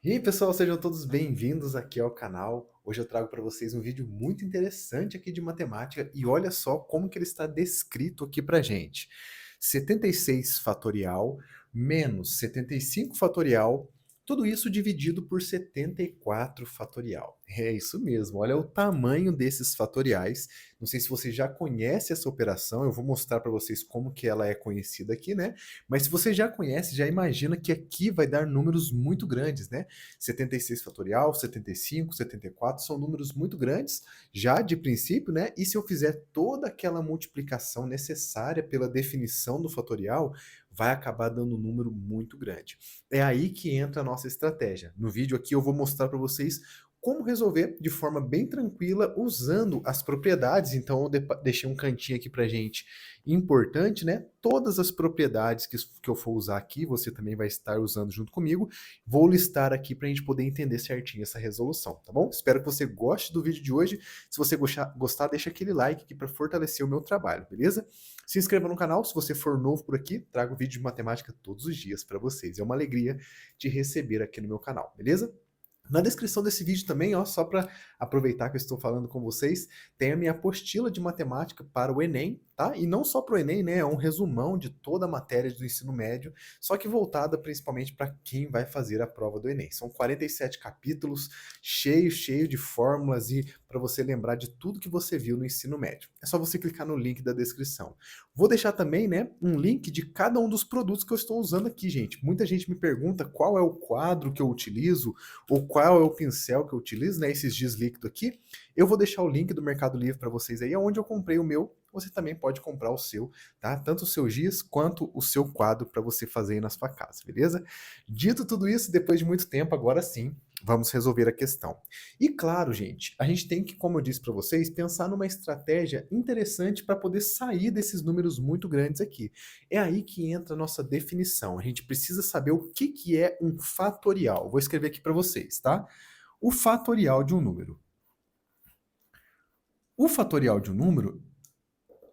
E aí, pessoal, sejam todos bem-vindos aqui ao canal. Hoje eu trago para vocês um vídeo muito interessante aqui de matemática e olha só como que ele está descrito aqui para gente. 76 fatorial menos 75 fatorial, tudo isso dividido por 74 fatorial. É isso mesmo, olha o tamanho desses fatoriais. Não sei se você já conhece essa operação, eu vou mostrar para vocês como que ela é conhecida aqui, né? Mas se você já conhece, já imagina que aqui vai dar números muito grandes, né? 76 fatorial, 75, 74 são números muito grandes, já de princípio, né? E se eu fizer toda aquela multiplicação necessária pela definição do fatorial, vai acabar dando um número muito grande. É aí que entra a nossa estratégia. No vídeo aqui eu vou mostrar para vocês como resolver de forma bem tranquila usando as propriedades. Então eu deixei um cantinho aqui para gente importante, né? Todas as propriedades que eu for usar aqui, você também vai estar usando junto comigo. Vou listar aqui para a gente poder entender certinho essa resolução, tá bom? Espero que você goste do vídeo de hoje. Se você gostar, deixa aquele like aqui para fortalecer o meu trabalho, beleza? Se inscreva no canal, se você for novo por aqui, trago vídeo de matemática todos os dias para vocês. É uma alegria te receber aqui no meu canal, beleza? Na descrição desse vídeo também, ó, só para aproveitar que eu estou falando com vocês, tem a minha apostila de matemática para o Enem, tá? E não só para o Enem, né? É um resumão de toda a matéria do ensino médio, só que voltada principalmente para quem vai fazer a prova do Enem. São 47 capítulos, cheio de fórmulas e para você lembrar de tudo que você viu no ensino médio. É só você clicar no link da descrição. Vou deixar também, né, um link de cada um dos produtos que eu estou usando aqui, gente. Muita gente me pergunta qual é o quadro que eu utilizo, ou qual é o pincel que eu utilizo, né, esses giz líquido aqui. Eu vou deixar o link do Mercado Livre para vocês aí, onde eu comprei o meu. Você também pode comprar o seu, tá? Tanto o seu giz quanto o seu quadro para você fazer aí na sua casa, beleza? Dito tudo isso, depois de muito tempo, agora sim, vamos resolver a questão. E claro, gente, a gente tem que, como eu disse para vocês, pensar numa estratégia interessante para poder sair desses números muito grandes aqui. É aí que entra a nossa definição. A gente precisa saber o que, que é um fatorial. Vou escrever aqui para vocês, tá? O fatorial de um número. O fatorial de um número,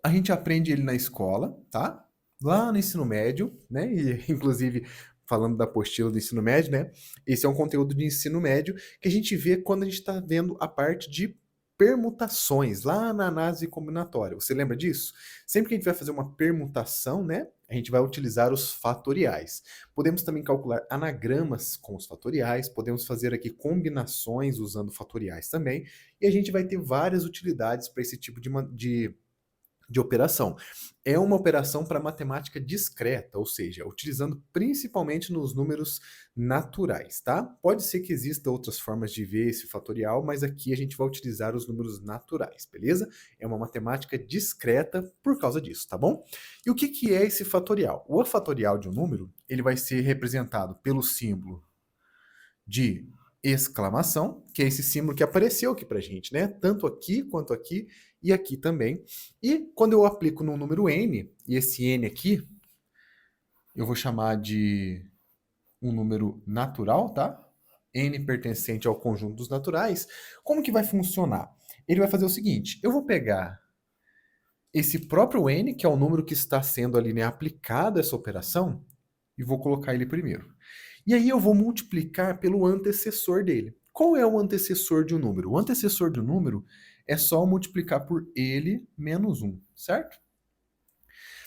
a gente aprende ele na escola, tá? Lá no ensino médio, né? E, inclusive, falando da apostila do ensino médio, né? Esse é um conteúdo de ensino médio que a gente vê quando a gente está vendo a parte de permutações, lá na análise combinatória. Você lembra disso? Sempre que a gente vai fazer uma permutação, né? A gente vai utilizar os fatoriais. Podemos também calcular anagramas com os fatoriais, podemos fazer aqui combinações usando fatoriais também, e a gente vai ter várias utilidades para esse tipo de operação. É uma operação para matemática discreta, ou seja, utilizando principalmente nos números naturais, tá? Pode ser que exista outras formas de ver esse fatorial, mas aqui a gente vai utilizar os números naturais, beleza? É uma matemática discreta por causa disso, tá bom? E o que que é esse fatorial? O fatorial de um número, ele vai ser representado pelo símbolo de exclamação, que é esse símbolo que apareceu aqui pra gente, né? Tanto aqui quanto aqui e aqui também. E quando eu aplico no número n, e esse n aqui, eu vou chamar de um número natural, tá? N pertencente ao conjunto dos naturais. Como que vai funcionar? Ele vai fazer o seguinte, eu vou pegar esse próprio n, que é o número que está sendo ali, né, aplicado essa operação, e vou colocar ele primeiro. E aí eu vou multiplicar pelo antecessor dele. Qual é o antecessor de um número? O antecessor de um número é só multiplicar por ele menos 1, certo?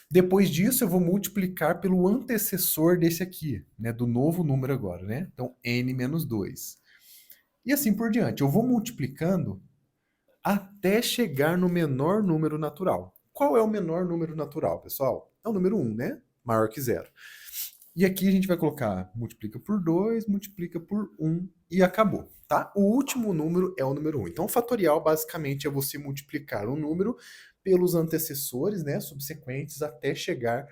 Depois disso, eu vou multiplicar pelo antecessor desse aqui, né, do novo número agora, né? Então, n menos 2. E assim por diante. Eu vou multiplicando até chegar no menor número natural. Qual é o menor número natural, pessoal? É o número 1, né? Maior que zero. E aqui a gente vai colocar multiplica por 2, multiplica por 1 e acabou, tá? O último número é o número 1. Então, o fatorial basicamente é você multiplicar um número pelos antecessores, né, subsequentes, até chegar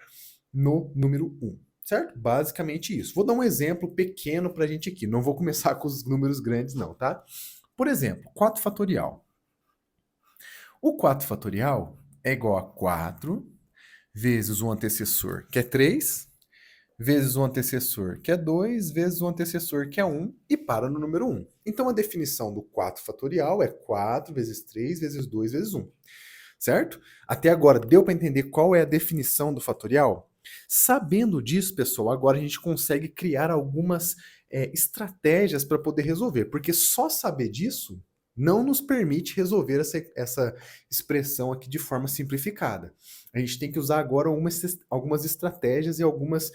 no número 1, certo? Basicamente isso. Vou dar um exemplo pequeno para a gente aqui. Não vou começar com os números grandes não, tá? Por exemplo, 4 fatorial. O 4 fatorial é igual a 4 vezes o antecessor, que é 3, vezes o antecessor, que é 2, vezes o antecessor, que é 1, e para no número 1. Então, a definição do 4 fatorial é 4 vezes 3 vezes 2 vezes 1, certo? Até agora, deu para entender qual é a definição do fatorial? Sabendo disso, pessoal, agora a gente consegue criar algumas estratégias para poder resolver, porque só saber disso não nos permite resolver essa expressão aqui de forma simplificada. A gente tem que usar agora algumas estratégias e algumas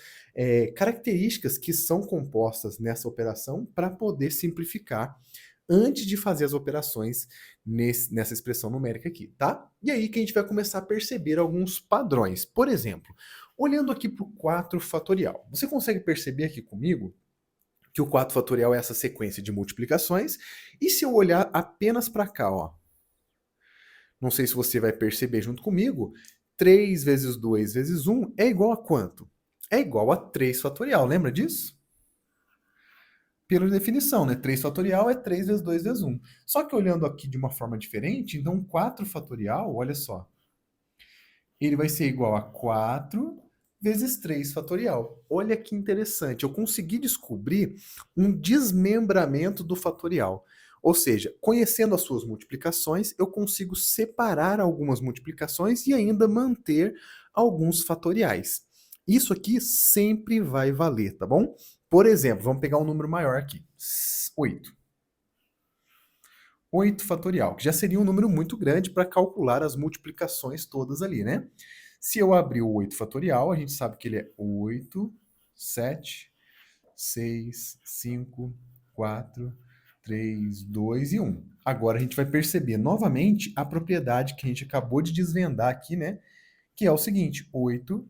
características que são compostas nessa operação para poder simplificar antes de fazer as operações nessa expressão numérica aqui, tá? E aí que a gente vai começar a perceber alguns padrões. Por exemplo, olhando aqui para o 4 fatorial, você consegue perceber aqui comigo que o 4 fatorial é essa sequência de multiplicações? E se eu olhar apenas para cá, ó, não sei se você vai perceber junto comigo, 3 vezes 2 vezes 1 é igual a quanto? É igual a 3 fatorial, lembra disso? Pela definição, né? 3 fatorial é 3 vezes 2 vezes 1. Só que olhando aqui de uma forma diferente, então 4 fatorial, olha só, ele vai ser igual a 4 vezes 3 fatorial. Olha que interessante, eu consegui descobrir um desmembramento do fatorial. Ou seja, conhecendo as suas multiplicações, eu consigo separar algumas multiplicações e ainda manter alguns fatoriais. Isso aqui sempre vai valer, tá bom? Por exemplo, vamos pegar um número maior aqui, 8. 8 fatorial, que já seria um número muito grande para calcular as multiplicações todas ali, né? Se eu abrir o 8 fatorial, a gente sabe que ele é 8, 7, 6, 5, 4, 3, 2 e 1. Agora a gente vai perceber novamente a propriedade que a gente acabou de desvendar aqui, né? Que é o seguinte, 8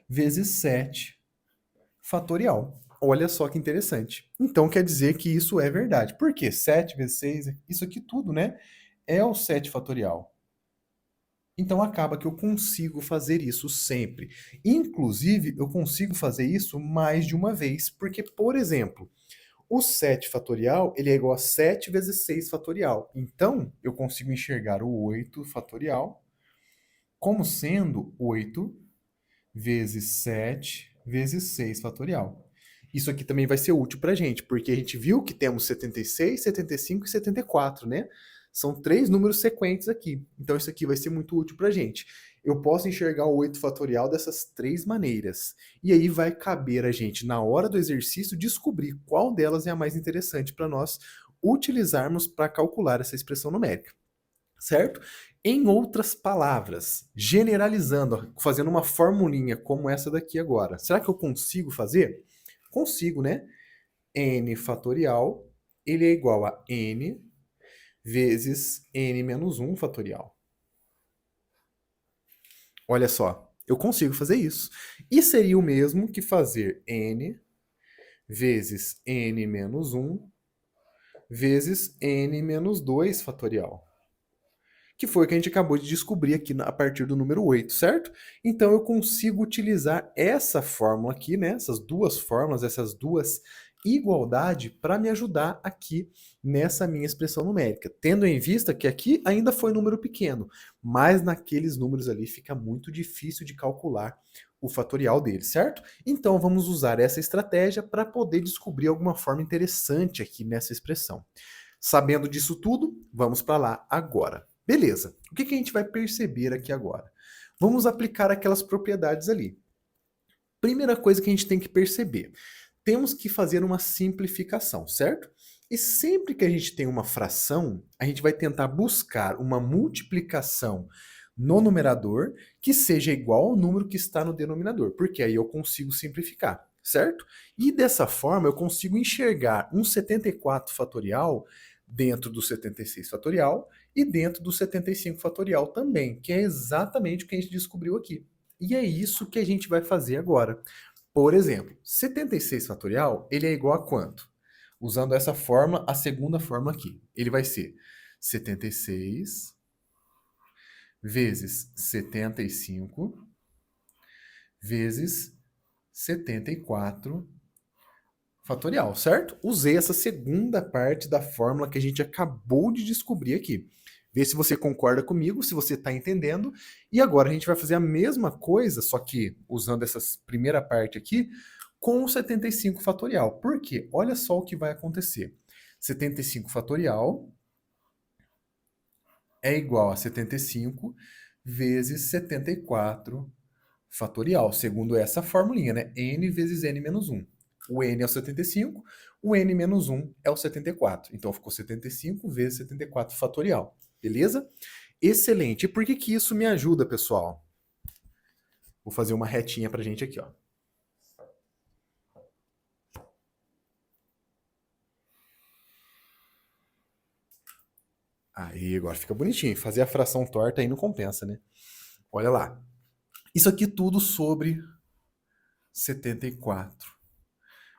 vezes 7 fatorial. Olha só que interessante. Então quer dizer que isso é verdade. Por quê? 7 vezes 6, isso aqui tudo, né? É o 7 fatorial. Então acaba que eu consigo fazer isso sempre. Inclusive, eu consigo fazer isso mais de uma vez, porque, por exemplo, o 7 fatorial, ele é igual a 7 vezes 6 fatorial. Então, eu consigo enxergar o 8 fatorial como sendo 8 vezes 7 vezes 6 fatorial. Isso aqui também vai ser útil para a gente, porque a gente viu que temos 76, 75 e 74, né? São 3 números sequentes aqui. Então isso aqui vai ser muito útil para a gente. Eu posso enxergar o 8 fatorial dessas 3 maneiras. E aí vai caber a gente, na hora do exercício, descobrir qual delas é a mais interessante para nós utilizarmos para calcular essa expressão numérica. Certo? Em outras palavras, generalizando, fazendo uma formulinha como essa daqui agora, será que eu consigo fazer? Consigo, né? N fatorial, ele é igual a N vezes N menos 1 fatorial. Olha só, eu consigo fazer isso. E seria o mesmo que fazer N vezes N menos 1 vezes N menos 2 fatorial. Que foi o que a gente acabou de descobrir aqui a partir do número 8, certo? Então eu consigo utilizar essa fórmula aqui, né? Essas duas fórmulas, essas duas igualdades para me ajudar aqui nessa minha expressão numérica, tendo em vista que aqui ainda foi número pequeno, mas naqueles números ali fica muito difícil de calcular o fatorial dele, certo? Então vamos usar essa estratégia para poder descobrir alguma forma interessante aqui nessa expressão. Sabendo disso tudo, vamos para lá agora. Beleza, o que a gente vai perceber aqui agora? Vamos aplicar aquelas propriedades ali. Primeira coisa que a gente tem que perceber, temos que fazer uma simplificação, certo? E sempre que a gente tem uma fração, a gente vai tentar buscar uma multiplicação no numerador que seja igual ao número que está no denominador, porque aí eu consigo simplificar, certo? E dessa forma eu consigo enxergar um 74 fatorial dentro do 76 fatorial e dentro do 75 fatorial também, que é exatamente o que a gente descobriu aqui. E é isso que a gente vai fazer agora. Por exemplo, 76 fatorial, ele é igual a quanto? Usando essa fórmula, a segunda fórmula aqui. Ele vai ser 76 vezes 75 vezes 74 fatorial, certo? Usei essa segunda parte da fórmula que a gente acabou de descobrir aqui. Vê se você concorda comigo, se você está entendendo. E agora a gente vai fazer a mesma coisa, só que usando essa primeira parte aqui, com o 75 fatorial. Por quê? Olha só o que vai acontecer. 75 fatorial é igual a 75 vezes 74 fatorial, segundo essa formulinha, né? N vezes N menos 1. O N é o 75, o N menos 1 é o 74. Então ficou 75 vezes 74 fatorial. Beleza? Excelente. E por que que isso me ajuda, pessoal? Vou fazer uma retinha pra gente aqui, ó. Aí, agora fica bonitinho. Fazer a fração torta aí não compensa, né? Olha lá. Isso aqui tudo sobre 74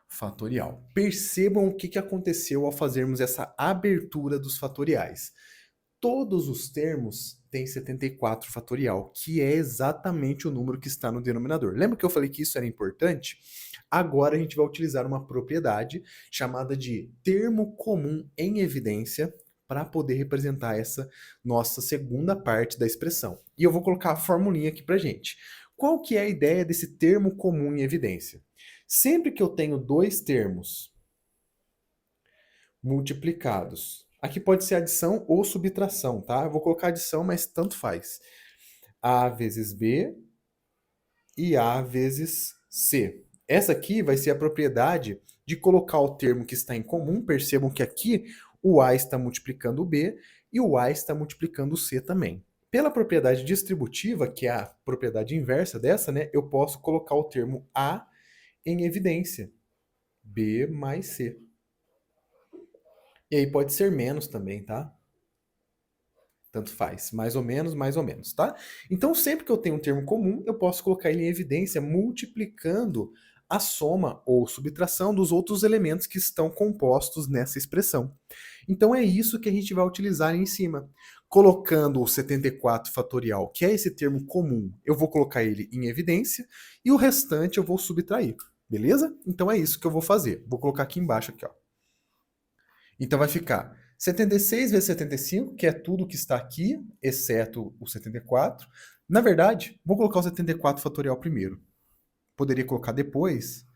fatorial. Percebam o que aconteceu ao fazermos essa abertura dos fatoriais. Todos os termos têm 74 fatorial, que é exatamente o número que está no denominador. Lembra que eu falei que isso era importante? Agora a gente vai utilizar uma propriedade chamada de termo comum em evidência para poder representar essa nossa segunda parte da expressão. E eu vou colocar a formulinha aqui para gente. Qual que é a ideia desse termo comum em evidência? Sempre que eu tenho dois termos multiplicados, aqui pode ser adição ou subtração, tá? Eu vou colocar adição, mas tanto faz. A vezes B e A vezes C. Essa aqui vai ser a propriedade de colocar o termo que está em comum. Percebam que aqui o A está multiplicando o B e o A está multiplicando o C também. Pela propriedade distributiva, que é a propriedade inversa dessa, né, eu posso colocar o termo A em evidência. B mais C. E aí pode ser menos também, tá? Tanto faz, mais ou menos, tá? Então, sempre que eu tenho um termo comum, eu posso colocar ele em evidência multiplicando a soma ou subtração dos outros elementos que estão compostos nessa expressão. Então, é isso que a gente vai utilizar em cima. Colocando o 74 fatorial, que é esse termo comum, eu vou colocar ele em evidência e o restante eu vou subtrair, beleza? Então, é isso que eu vou fazer. Vou colocar aqui embaixo, aqui, ó. Então, vai ficar 76 vezes 75, que é tudo que está aqui, exceto o 74. Na verdade, vou colocar o 74 fatorial primeiro. Poderia colocar depois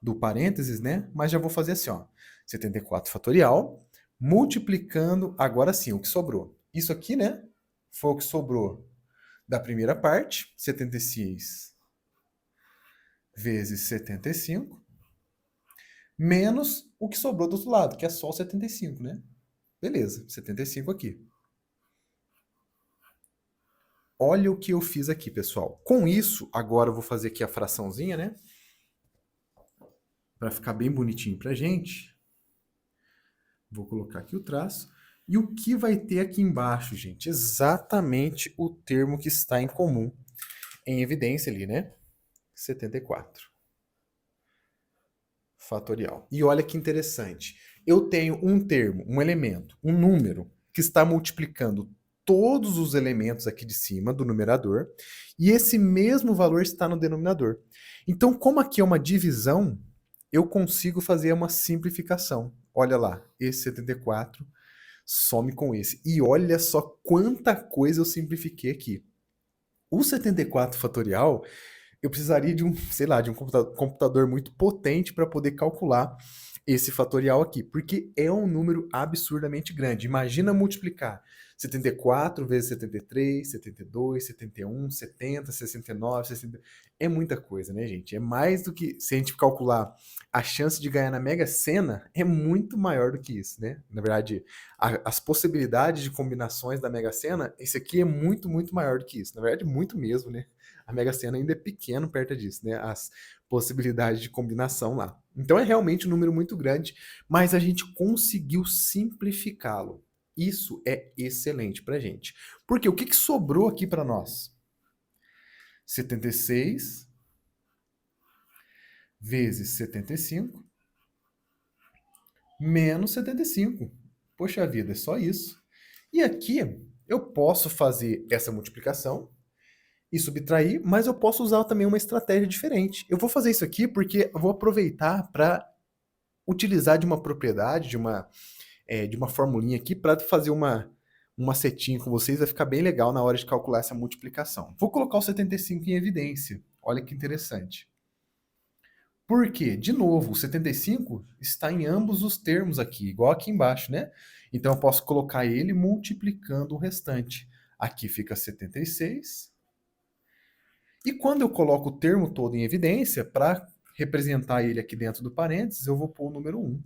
do parênteses, né? Mas já vou fazer assim, ó. 74 fatorial, multiplicando, agora sim, o que sobrou. Isso aqui, né? Foi o que sobrou da primeira parte, 76 vezes 75, menos o que sobrou do outro lado, que é só o 75, né? Beleza, 75 aqui. Olha o que eu fiz aqui, pessoal. Com isso, agora eu vou fazer aqui a fraçãozinha, né? Para ficar bem bonitinho pra gente. Vou colocar aqui o traço. E o que vai ter aqui embaixo, gente? Exatamente o termo que está em comum, em evidência ali, né? 74 fatorial. E olha que interessante. Eu tenho um termo, um elemento, um número, que está multiplicando todos os elementos aqui de cima do numerador, e esse mesmo valor está no denominador. Então, como aqui é uma divisão, eu consigo fazer uma simplificação. Olha lá, esse 74 some com esse. E olha só quanta coisa eu simplifiquei aqui. O 74 fatorial, eu precisaria de um, sei lá, de um computador muito potente para poder calcular esse fatorial aqui, porque é um número absurdamente grande. Imagina multiplicar 74 vezes 73, 72, 71, 70, 69, 60. É muita coisa, né, gente? É mais do que, se a gente calcular a chance de ganhar na Mega Sena, é muito maior do que isso, né? Na verdade, as possibilidades de combinações da Mega Sena, esse aqui é muito, muito maior do que isso. Na verdade, muito mesmo, né? A Mega Sena ainda é pequeno perto disso, né? As possibilidades de combinação lá. Então é realmente um número muito grande, mas a gente conseguiu simplificá-lo. Isso é excelente pra gente. Porque o que sobrou aqui para nós? 76 vezes 75 menos 75. Poxa vida, é só isso. E aqui eu posso fazer essa multiplicação e subtrair, mas eu posso usar também uma estratégia diferente. Eu vou fazer isso aqui porque eu vou aproveitar para utilizar de uma propriedade, de uma formulinha aqui para fazer uma setinha com vocês, vai ficar bem legal na hora de calcular essa multiplicação. Vou colocar o 75 em evidência. Olha que interessante. Por quê? De novo, o 75 está em ambos os termos aqui, igual aqui embaixo, né? Então eu posso colocar ele multiplicando o restante. Aqui fica 76 E quando eu coloco o termo todo em evidência, para representar ele aqui dentro do parênteses, eu vou pôr o número 1.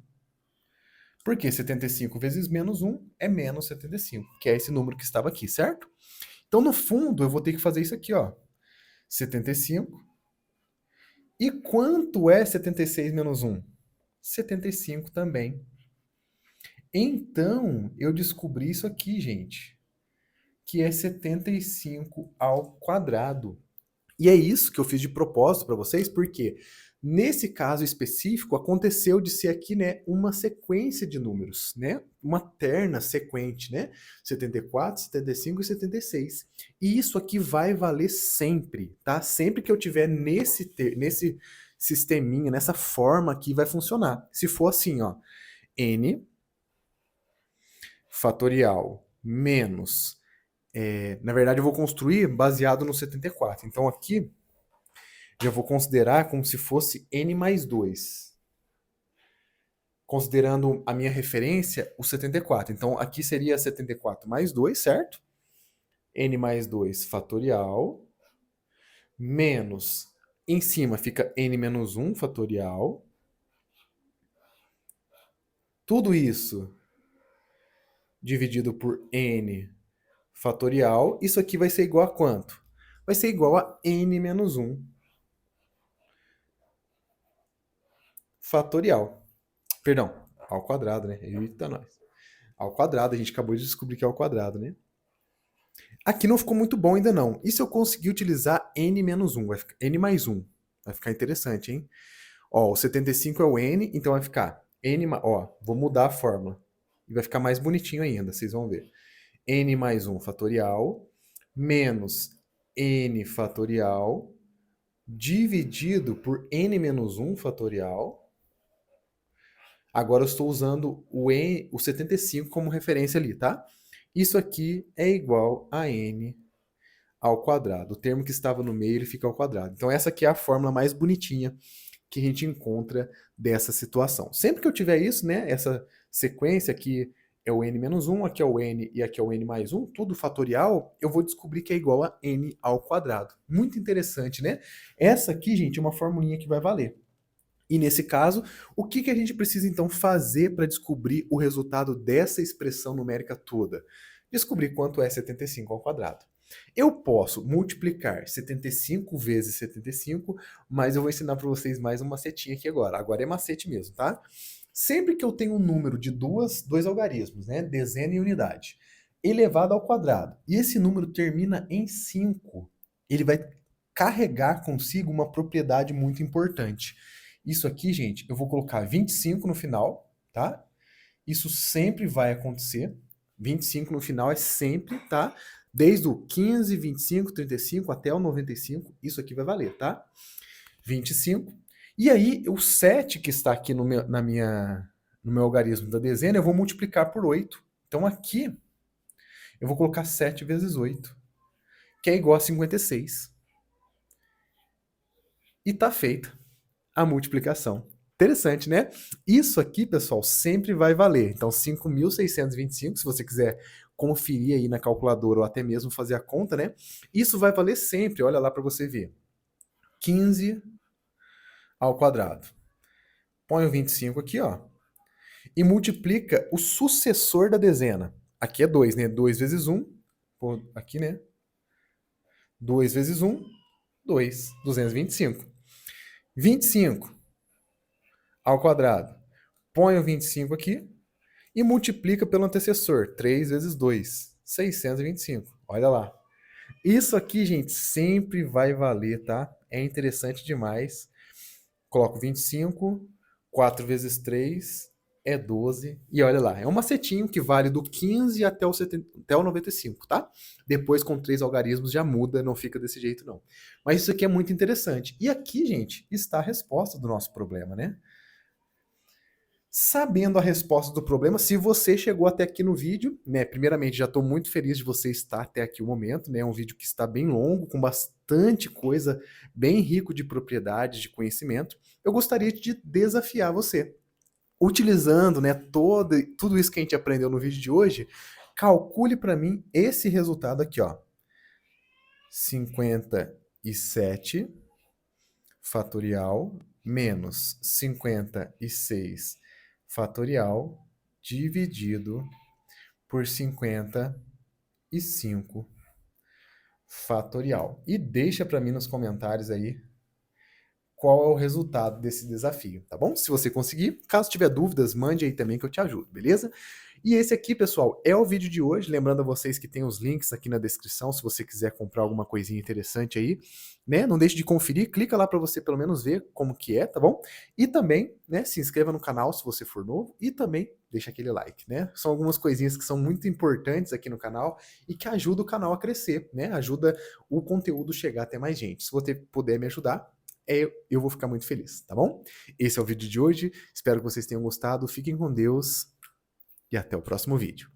Porque 75 vezes menos 1 é menos 75, que é esse número que estava aqui, certo? Então, no fundo, eu vou ter que fazer isso aqui, ó. 75. E quanto é 76 menos 1? 75 também. Então, eu descobri isso aqui, gente, que é 75 ao quadrado. E é isso que eu fiz de propósito para vocês, porque nesse caso específico aconteceu de ser aqui, né, uma sequência de números, né? Uma terna sequente, né? 74, 75 e 76. E isso aqui vai valer sempre, tá? Sempre que eu tiver nesse sisteminha, nessa forma aqui vai funcionar. Se for assim, ó, n fatorial menos na verdade, eu vou construir baseado no 74. Então, aqui, já vou considerar como se fosse n mais 2. Considerando a minha referência, o 74. Então, aqui seria 74 mais 2, certo? N mais 2 fatorial, menos, em cima fica n menos 1 fatorial. Tudo isso dividido por n fatorial. Isso aqui vai ser igual a quanto? Vai ser igual a n menos 1 fatorial. Perdão, ao quadrado, né? Eita, nós. Ao quadrado, a gente acabou de descobrir que é ao quadrado, né? Aqui não ficou muito bom ainda não. E se eu conseguir utilizar n menos 1? Vai ficar n mais 1. Vai ficar interessante, hein? Ó, o 75 é o n, então vai ficar n... Ó, vou mudar a fórmula. E vai ficar mais bonitinho ainda, vocês vão ver. N mais 1 fatorial menos n fatorial dividido por n menos 1 fatorial. Agora eu estou usando o 75 como referência ali, tá? Isso aqui é igual a n ao quadrado. O termo que estava no meio ele fica ao quadrado. Então essa aqui é a fórmula mais bonitinha que a gente encontra dessa situação. Sempre que eu tiver isso, né, essa sequência aqui é o n menos 1, aqui é o n e aqui é o n mais 1, tudo fatorial, eu vou descobrir que é igual a n ao quadrado. Muito interessante, né? Essa aqui, gente, é uma formulinha que vai valer. E nesse caso, o que a gente precisa então fazer para descobrir o resultado dessa expressão numérica toda? Descobrir quanto é 75 ao quadrado. Eu posso multiplicar 75 vezes 75, mas eu vou ensinar para vocês mais um macetinho aqui agora. Agora é macete mesmo, tá? Sempre que eu tenho um número de dois algarismos, né, dezena e unidade, elevado ao quadrado, e esse número termina em 5, ele vai carregar consigo uma propriedade muito importante. Isso aqui, gente, eu vou colocar 25 no final, tá? Isso sempre vai acontecer. 25 no final é sempre, tá? Desde o 15, 25, 35 até o 95, isso aqui vai valer, tá? 25. E aí, o 7 que está aqui no meu algarismo da dezena, eu vou multiplicar por 8. Então, aqui, eu vou colocar 7 vezes 8, que é igual a 56. E tá feita a multiplicação. Interessante, né? Isso aqui, pessoal, sempre vai valer. Então, 5.625, se você quiser conferir aí na calculadora ou até mesmo fazer a conta, né? Isso vai valer sempre, olha lá para você ver. 15 ao quadrado. Põe o 25 aqui, ó. E multiplica o sucessor da dezena. Aqui é 2, né? 2 vezes 1. Aqui, né? 2 vezes 1, 2. 225. 25 ao quadrado. Põe o 25 aqui e multiplica pelo antecessor. 3 vezes 2, 625. Olha lá. Isso aqui, gente, sempre vai valer, tá? É interessante demais. Coloco 25, 4 vezes 3 é 12. E olha lá, é um macetinho que vale do 15 até o 95, tá? Depois, com 3 algarismos, já muda, não fica desse jeito, não. Mas isso aqui é muito interessante. E aqui, gente, está a resposta do nosso problema, né? Sabendo a resposta do problema, se você chegou até aqui no vídeo, né? Primeiramente, já estou muito feliz de você estar até aqui o momento, né? É um vídeo que está bem longo, com bastante coisa, bem rico de propriedades, de conhecimento. Eu gostaria de desafiar você. Utilizando, né, tudo isso que a gente aprendeu no vídeo de hoje, calcule para mim esse resultado aqui, ó. 56 57 fatorial menos 56 fatorial dividido por 55 fatorial. E deixa para mim nos comentários aí qual é o resultado desse desafio, tá bom? Se você conseguir, caso tiver dúvidas, mande aí também que eu te ajudo, beleza? E esse aqui, pessoal, é o vídeo de hoje. Lembrando a vocês que tem os links aqui na descrição, se você quiser comprar alguma coisinha interessante aí, né? Não deixe de conferir, clica lá para você pelo menos ver como que é, tá bom? E também, né, se inscreva no canal se você for novo e também deixa aquele like, né? São algumas coisinhas que são muito importantes aqui no canal e que ajudam o canal a crescer, né? Ajuda o conteúdo chegar até mais gente. Se você puder me ajudar, eu vou ficar muito feliz, tá bom? Esse é o vídeo de hoje, espero que vocês tenham gostado, fiquem com Deus e até o próximo vídeo.